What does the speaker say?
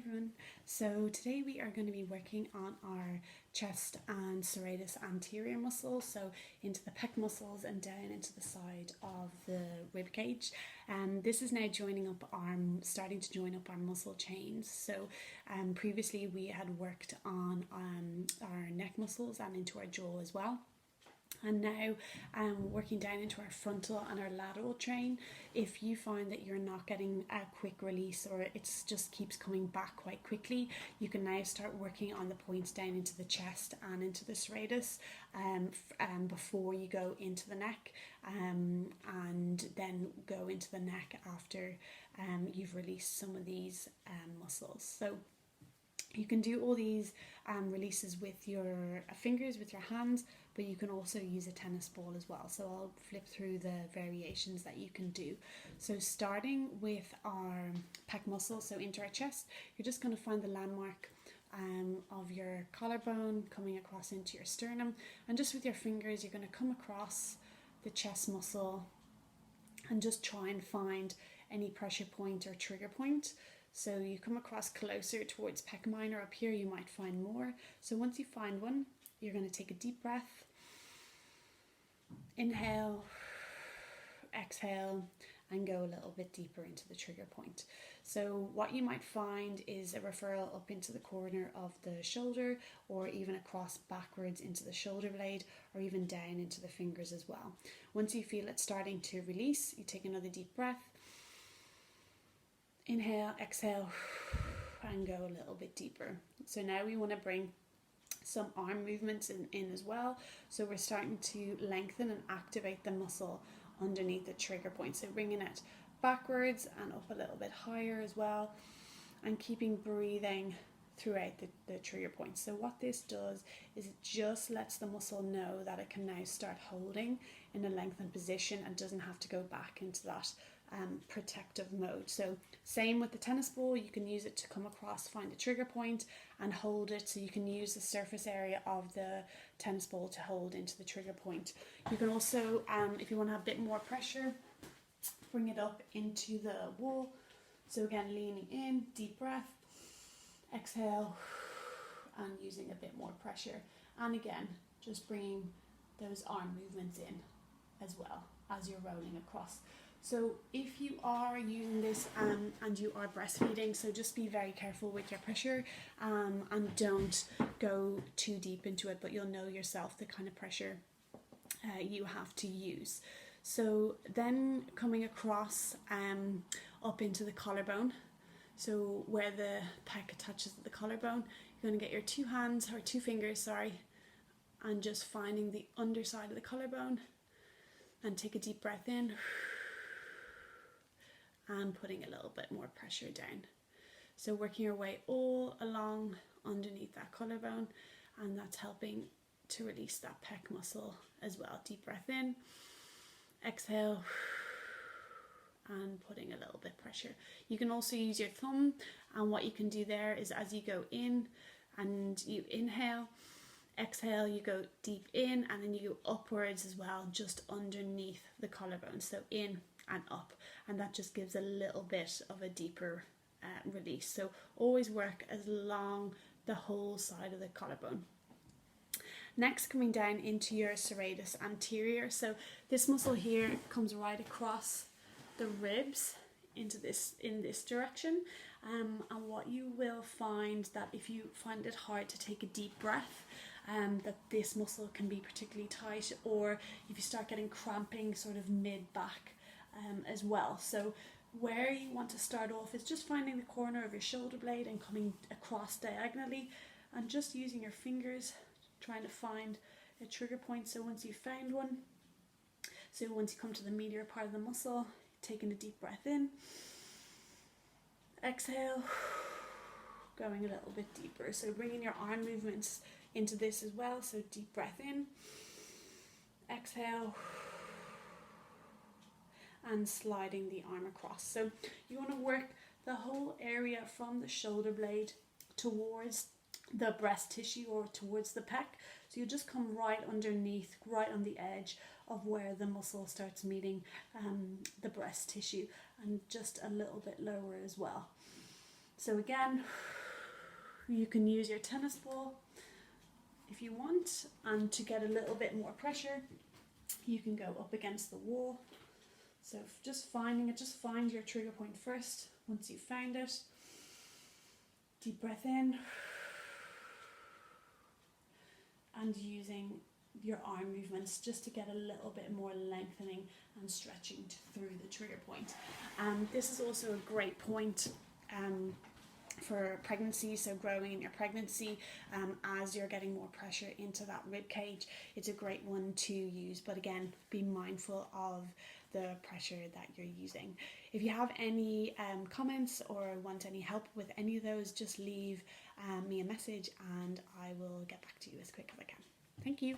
everyone. So today we are going to be working on our chest and serratus anterior muscles, so into the pec muscles and down into the side of the rib cage. This is now starting to join up our muscle chains. So previously we had worked on our neck muscles and into our jaw as well. And now working down into our frontal and our lateral chain. If you find that you're not getting a quick release or it just keeps coming back quite quickly, you can now start working on the points down into the chest and into the serratus before you go into the neck, and then go into the neck after you've released some of these muscles. So you can do all these releases with your fingers, with your hands, but you can also use a tennis ball as well. So I'll flip through the variations that you can do. So starting with our pec muscle, so into our chest, you're just going to find the landmark of your collarbone coming across into your sternum, and just with your fingers you're going to come across the chest muscle and just try and find any pressure point or trigger point. So you come across closer towards pec minor. Up here you might find more. So once you find one, you're going to take a deep breath, inhale, exhale, and go a little bit deeper into the trigger point. So what you might find is a referral up into the corner of the shoulder, or even across backwards into the shoulder blade, or even down into the fingers as well. Once you feel it starting to release, you take another deep breath, inhale, exhale, and go a little bit deeper. So now we want to bring some arm movements in as well. So we're starting to lengthen and activate the muscle underneath the trigger point. So bringing it backwards and up a little bit higher as well, and keeping breathing throughout the trigger point. So what this does is it just lets the muscle know that it can now start holding in a lengthened position and doesn't have to go back into that protective mode. So same with the tennis ball, you can use it to come across, find the trigger point and hold it. So you can use the surface area of the tennis ball to hold into the trigger point. You can also, if you want to have a bit more pressure, bring it up into the wall. So again, leaning in, deep breath, exhale, and using a bit more pressure. And again, just bringing those arm movements in as well as you're rolling across. So if you are using this and you are breastfeeding, so just be very careful with your pressure and don't go too deep into it, but you'll know yourself the kind of pressure you have to use. So then coming across up into the collarbone, so where the pec attaches to the collarbone, you're going to get your two fingers, and just finding the underside of the collarbone and take a deep breath in and putting a little bit more pressure down. So working your way all along underneath that collarbone, and that's helping to release that pec muscle as well. Deep breath in, exhale, and putting a little bit pressure. You can also use your thumb, and what you can do there is as you go in and you inhale, exhale, you go deep in, and then you go upwards as well, just underneath the collarbone. So in and up, and that just gives a little bit of a deeper release. So always work along the whole side of the collarbone. Next, coming down into your serratus anterior. So this muscle here comes right across the ribs in this direction, and what you will find that if you find it hard to take a deep breath, that this muscle can be particularly tight, or if you start getting cramping sort of mid back as well. So where you want to start off is just finding the corner of your shoulder blade and coming across diagonally, and just using your fingers trying to find a trigger point. So once you've found one, so once you come to the medial part of the muscle, taking a deep breath in, exhale, going a little bit deeper. So bringing your arm movements into this as well. So deep breath in, exhale, and sliding the arm across. So you want to work the whole area from the shoulder blade towards the breast tissue or towards the pec. So you just come right underneath, right on the edge of where the muscle starts meeting the breast tissue, and just a little bit lower as well. So again, You can use your tennis ball if you want, and to get a little bit more pressure, you can go up against the wall. So just finding it, just find your trigger point first. Once you've found it, deep breath in, and using your arm movements just to get a little bit more lengthening and stretching through the trigger point. This is also a great point for pregnancy, so growing in your pregnancy, as you're getting more pressure into that rib cage, it's a great one to use, but again, be mindful of the pressure that you're using. If you have any comments or want any help with any of those, just leave me a message and I will get back to you as quick as I can. Thank you.